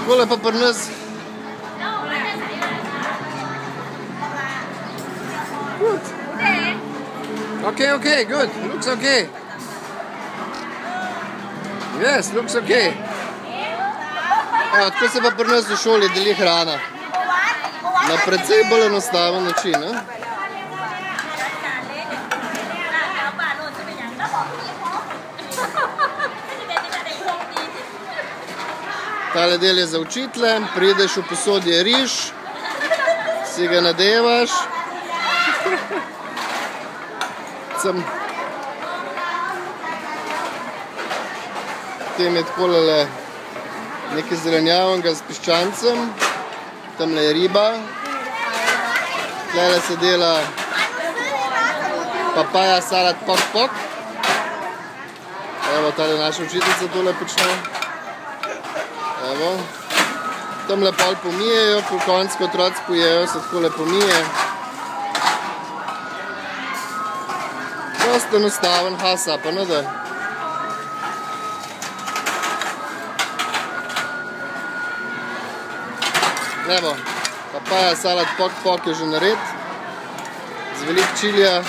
Takole pa pri nas. Good. Okay, good. Looks okay. Yes, looks okay. Evo, tako se pa pri nas v šoli deli hrana. Na precej bolj enostaven način, ne? Tale del je za učitelje, prideš v posodje riž, si ga nadevaš. Potem je takole nekaj zelenjavnega s piščancem, tamle je riba, tlele se dela papaja salad pok. Evo, tale naša učiteljica tole počne. Evo, tamle pol pomijejo, po koncu, ko otroci pojejo, se takole pomije. Prosto enostaven hasa, pa ne da. Evo, papaja salad pok je že nared, z veliko čilija.